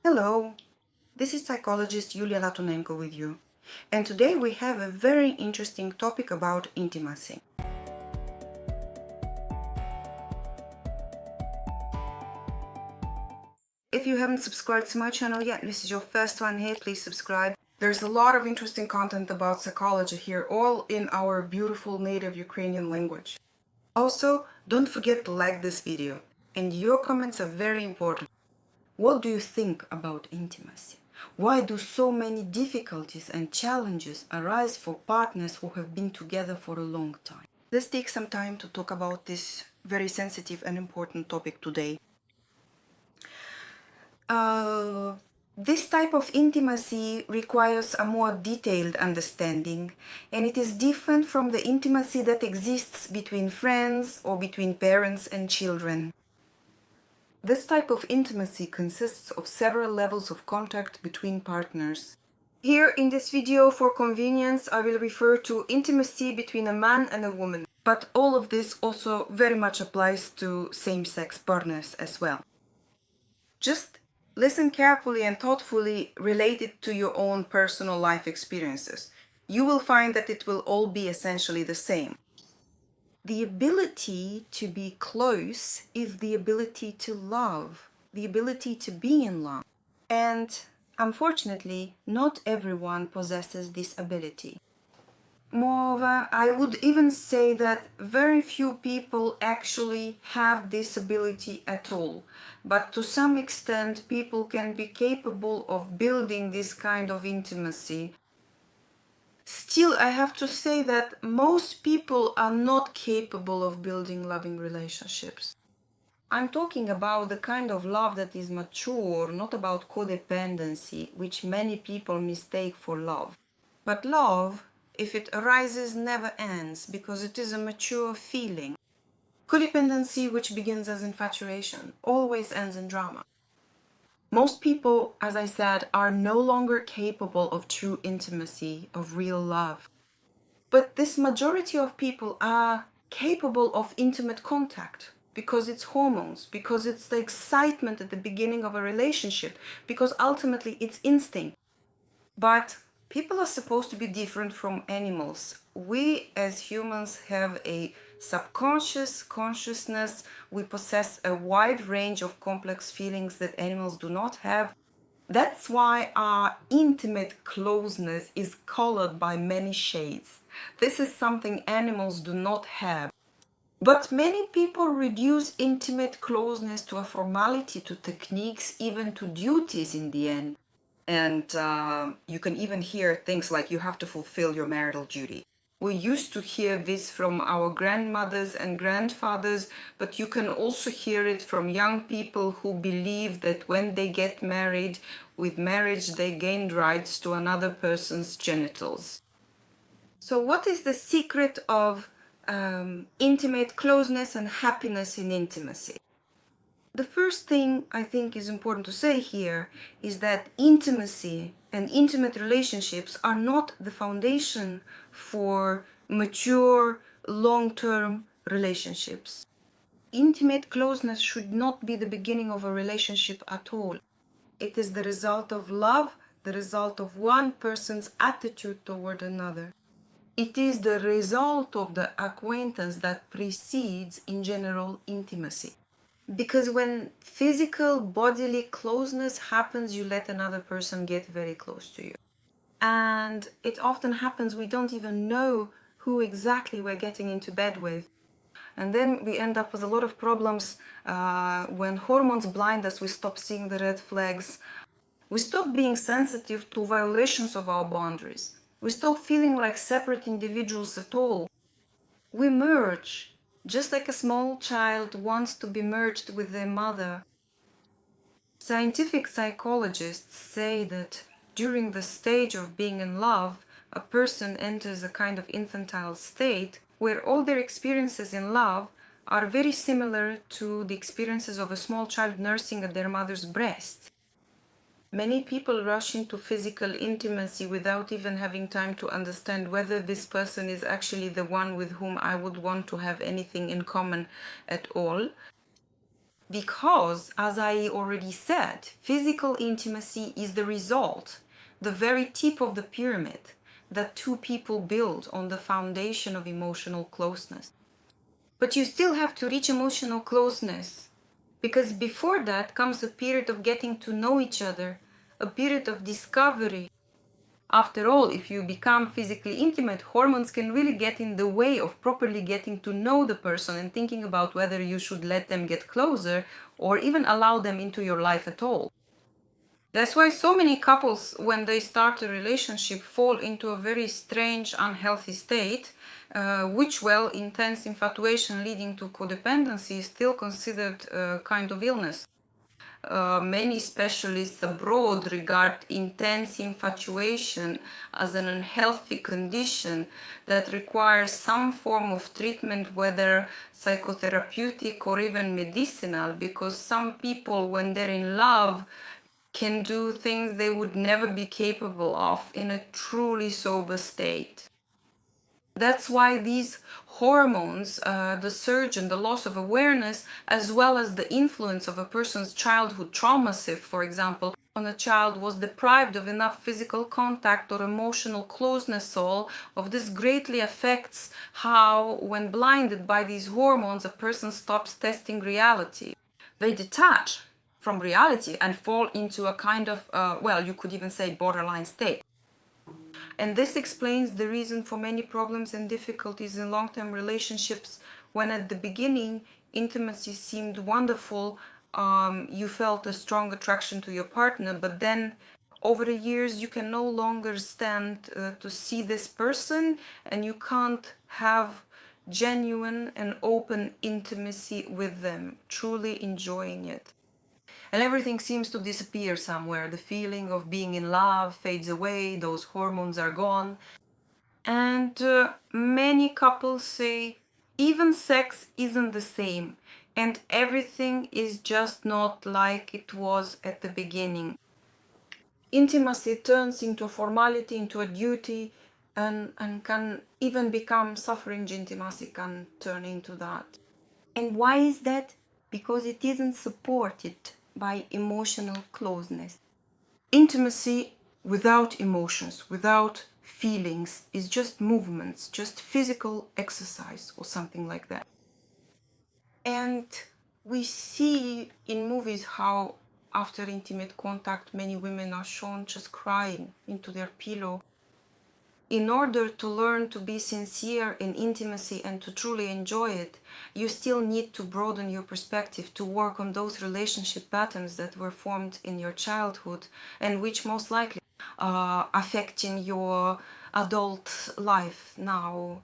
Hello, this is psychologist Yulia Latunenko with you, and today we have a very interesting topic about intimacy. If you haven't subscribed to my channel yet, this is your first one here, please subscribe. There's a lot of interesting content about psychology here, all in our beautiful native Ukrainian language. Also, don't forget to like this video, and your comments are very important. What do you think about intimacy? Why do so many difficulties and challenges arise for partners who have been together for a long time? Let's take some time to talk about this very sensitive and important topic today. This type of intimacy requires a more detailed understanding, and it is different from the intimacy that exists between friends or between parents and children. This type of intimacy consists of several levels of contact between partners. Here in this video, for convenience, I will refer to intimacy between a man and a woman. But all of this also very much applies to same-sex partners as well. Just listen carefully and thoughtfully related to your own personal life experiences. You will find that it will all be essentially the same. The ability to be close is the ability to love, the ability to be in love. And unfortunately, not everyone possesses this ability. Moreover, I would even say that very few people actually have this ability at all. But to some extent, people can be capable of building this kind of intimacy. Still, I have to say that most people are not capable of building loving relationships. I'm talking about the kind of love that is mature, not about codependency, which many people mistake for love. But love, if it arises, never ends, because it is a mature feeling. Codependency, which begins as infatuation, always ends in drama. Most people, as I said, are no longer capable of true intimacy, of real love. But this majority of people are capable of intimate contact because it's hormones, because it's the excitement at the beginning of a relationship, because ultimately it's instinct. But people are supposed to be different from animals. We as humans have a subconscious consciousness. We possess a wide range of complex feelings that animals do not have. That's why our intimate closeness is colored by many shades. This is something animals do not have. But many people reduce intimate closeness to a formality, to techniques, even to duties in the end. And you can even hear things like you have to fulfill your marital duty. We used to hear this from our grandmothers and grandfathers, but you can also hear it from young people who believe that when they get married, with marriage they gained rights to another person's genitals. So what is the secret of intimate closeness and happiness in intimacy? The first thing I think is important to say here is that intimacy and intimate relationships are not the foundation for mature, long-term relationships. Intimate closeness should not be the beginning of a relationship at all. It is the result of love, the result of one person's attitude toward another. It is the result of the acquaintance that precedes, in general, intimacy. Because when physical bodily closeness happens, you let another person get very close to you. And it often happens we don't even know who exactly we're getting into bed with. And then we end up with a lot of problems. When hormones blind us, we stop seeing the red flags. We stop being sensitive to violations of our boundaries. We stop feeling like separate individuals at all. We merge. Just like a small child wants to be merged with their mother. Scientific psychologists say that during the stage of being in love, a person enters a kind of infantile state where all their experiences in love are very similar to the experiences of a small child nursing at their mother's breast. Many people rush into physical intimacy without even having time to understand whether this person is actually the one with whom I would want to have anything in common at all. Because, as I already said, physical intimacy is the result, the very tip of the pyramid that two people build on the foundation of emotional closeness. But you still have to reach emotional closeness, because before that comes a period of getting to know each other, a period of discovery. After all, if you become physically intimate, hormones can really get in the way of properly getting to know the person and thinking about whether you should let them get closer or even allow them into your life at all. That's why so many couples, when they start a relationship, fall into a very strange, unhealthy state, which, well, intense infatuation leading to codependency is still considered a kind of illness. Many specialists abroad regard intense infatuation as an unhealthy condition that requires some form of treatment, whether psychotherapeutic or even medicinal, because some people, when they're in love, can do things they would never be capable of in a truly sober state. That's why these hormones, the surge and the loss of awareness, as well as the influence of a person's childhood trauma, if, for example, when a child was deprived of enough physical contact or emotional closeness, all of this greatly affects how, when blinded by these hormones, a person stops testing reality. They detach from reality and fall into a kind of, well, you could even say borderline state. And this explains the reason for many problems and difficulties in long-term relationships when at the beginning intimacy seemed wonderful, you felt a strong attraction to your partner, but then over the years you can no longer stand to see this person and you can't have genuine and open intimacy with them, truly enjoying it. And everything seems to disappear somewhere. The feeling of being in love fades away, those hormones are gone. And many couples say even sex isn't the same, and everything is just not like it was at the beginning. Intimacy turns into a formality, into a duty, and can even become suffering. Intimacy can turn into that. And why is that? Because it isn't supported by emotional closeness. Intimacy without emotions, without feelings, is just movements, just physical exercise or something like that. And we see in movies how after intimate contact many women are shown just crying into their pillow. In order to learn to be sincere in intimacy and to truly enjoy it, you still need to broaden your perspective, to work on those relationship patterns that were formed in your childhood and which most likely are affecting your adult life now.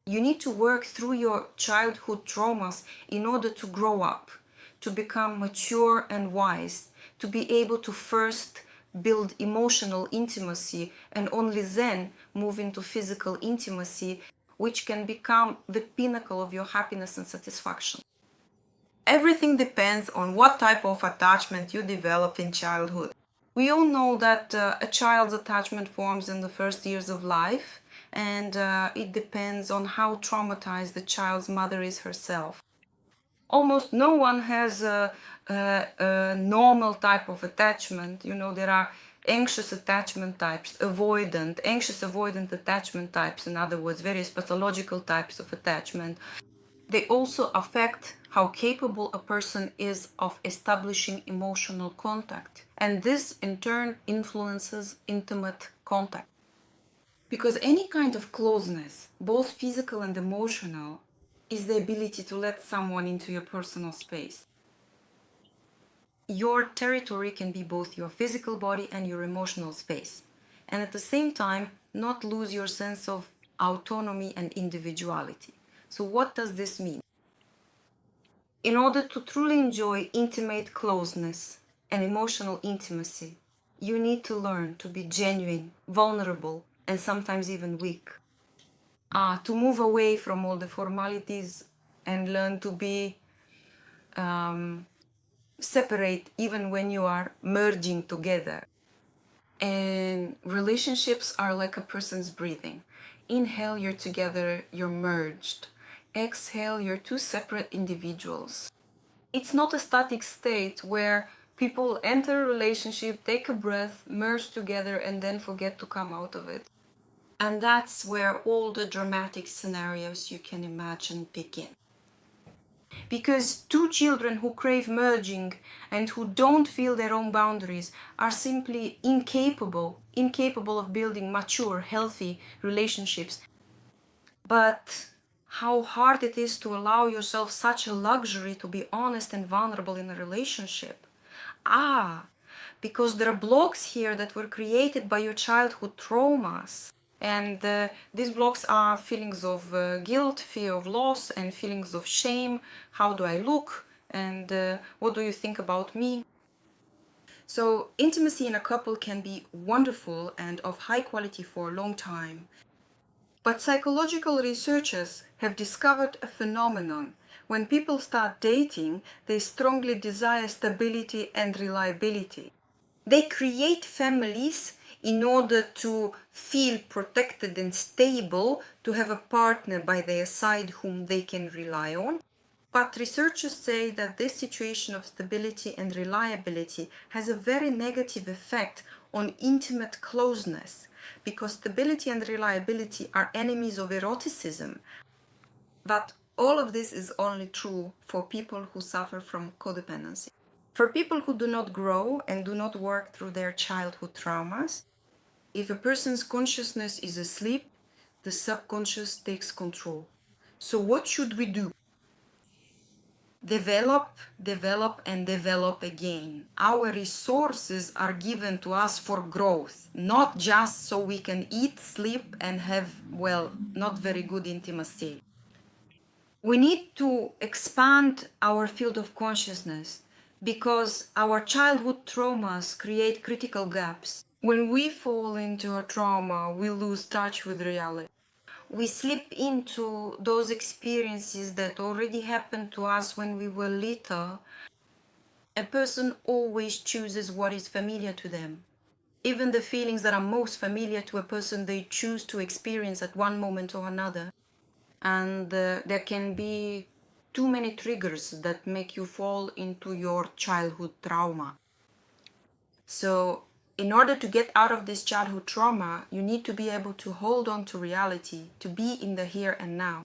You need to work through your childhood traumas in order to grow up, to become mature and wise, to be able to first build emotional intimacy and only then move into physical intimacy, which can become the pinnacle of your happiness and satisfaction. Everything depends on what type of attachment you develop in childhood. We all know that a child's attachment forms in the first years of life, and it depends on how traumatized the child's mother is herself. Almost no one has a normal type of attachment. You know, there are anxious attachment types, anxious avoidant attachment types, in other words, various pathological types of attachment. They also affect how capable a person is of establishing emotional contact. And this in turn influences intimate contact. Because any kind of closeness, both physical and emotional, is the ability to let someone into your personal space. Your territory can be both your physical body and your emotional space, and at the same time not lose your sense of autonomy and individuality. So what does this mean? In order to truly enjoy intimate closeness and emotional intimacy, you need to learn to be genuine, vulnerable, and sometimes even weak. To move away from all the formalities and learn to be separate even when you are merging together. And relationships are like a person's breathing. Inhale, you're together, you're merged. Exhale, you're two separate individuals. It's not a static state where people enter a relationship, take a breath, merge together, and then forget to come out of it. And that's where all the dramatic scenarios you can imagine begin. Because two children who crave merging and who don't feel their own boundaries are simply incapable of building mature, healthy relationships. But how hard it is to allow yourself such a luxury to be honest and vulnerable in a relationship. Because there are blocks here that were created by your childhood traumas. And these blocks are feelings of guilt, fear of loss, and feelings of shame. How do I look? And what do you think about me? So intimacy in a couple can be wonderful and of high quality for a long time. But psychological researchers have discovered a phenomenon. When people start dating, they strongly desire stability and reliability. They create families in order to feel protected and stable, to have a partner by their side whom they can rely on. But researchers say that this situation of stability and reliability has a very negative effect on intimate closeness, because stability and reliability are enemies of eroticism. But all of this is only true for people who suffer from codependency. For people who do not grow and do not work through their childhood traumas, if a person's consciousness is asleep, the subconscious takes control. So what should we do? Develop, and develop again. Our resources are given to us for growth, not just so we can eat, sleep, and have, well, not very good intimacy. We need to expand our field of consciousness because our childhood traumas create critical gaps. When we fall into a trauma, we lose touch with reality. We slip into those experiences that already happened to us when we were little. A person always chooses what is familiar to them. Even the feelings that are most familiar to a person, they choose to experience at one moment or another. And there can be too many triggers that make you fall into your childhood trauma. So in order to get out of this childhood trauma, you need to be able to hold on to reality, to be in the here and now.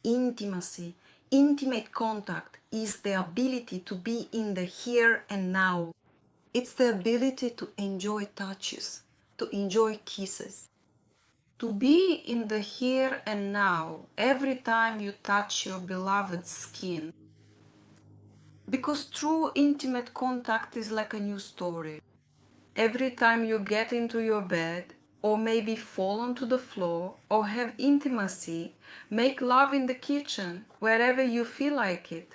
Intimacy, intimate contact is the ability to be in the here and now. It's the ability to enjoy touches, to enjoy kisses, to be in the here and now every time you touch your beloved's skin. Because true intimate contact is like a new story. Every time you get into your bed, or maybe fall onto the floor, or have intimacy, make love in the kitchen, wherever you feel like it.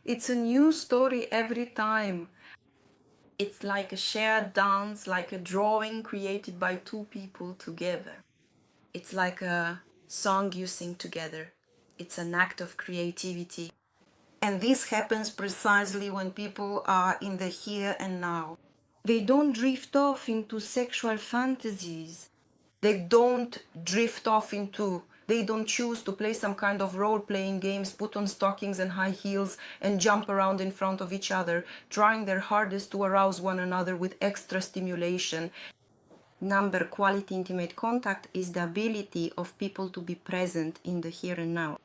It's a new story every time. It's like a shared dance, like a drawing created by two people together. It's like a song you sing together. It's an act of creativity. And this happens precisely when people are in the here and now. They don't drift off into sexual fantasies. They don't choose to play some kind of role-playing games, put on stockings and high heels and jump around in front of each other, trying their hardest to arouse one another with extra stimulation. Number quality intimate contact is the ability of people to be present in the here and now.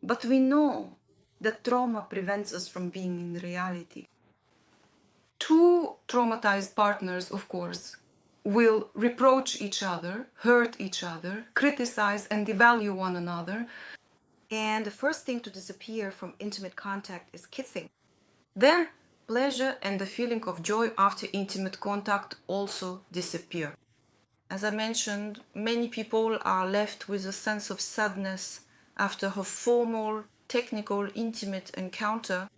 But we know that trauma prevents us from being in reality. Two traumatized partners, of course, will reproach each other, hurt each other, criticize and devalue one another. And the first thing to disappear from intimate contact is kissing. Then pleasure and the feeling of joy after intimate contact also disappear. As I mentioned, many people are left with a sense of sadness after a formal, technical, intimate encounter.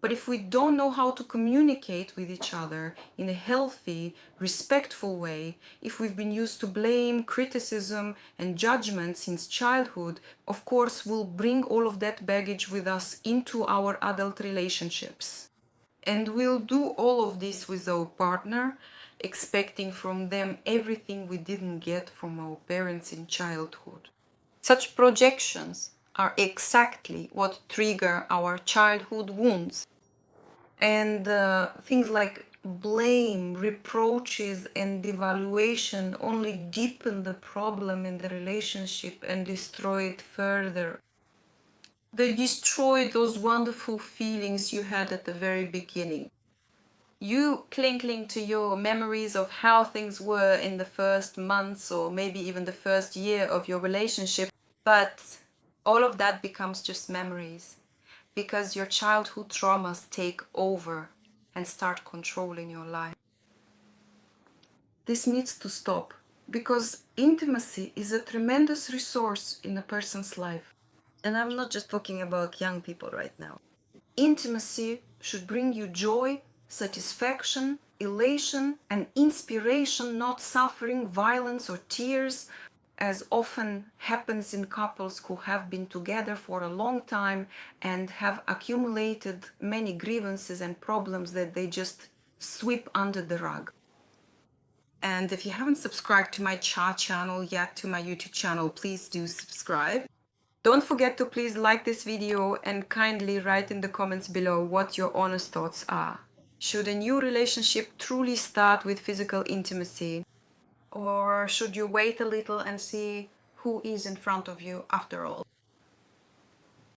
But if we don't know how to communicate with each other in a healthy, respectful way, if we've been used to blame, criticism, and judgment since childhood, of course, we'll bring all of that baggage with us into our adult relationships. And we'll do all of this with our partner, expecting from them everything we didn't get from our parents in childhood. Such projections are exactly what trigger our childhood wounds. And things like blame, reproaches, and devaluation only deepen the problem in the relationship and destroy it further. They destroy those wonderful feelings you had at the very beginning. You cling to your memories of how things were in the first months or maybe even the first year of your relationship, but all of that becomes just memories because your childhood traumas take over and start controlling your life. This needs to stop because intimacy is a tremendous resource in a person's life. And I'm not just talking about young people right now. Intimacy should bring you joy, satisfaction, elation, and inspiration, not suffering, violence, or tears, as often happens in couples who have been together for a long time and have accumulated many grievances and problems that they just sweep under the rug. And if you haven't subscribed to my chat channel yet, to my YouTube channel, please do subscribe. Don't forget to please like this video and kindly write in the comments below what your honest thoughts are. Should a new relationship truly start with physical intimacy? Or should you wait a little and see who is in front of you after all?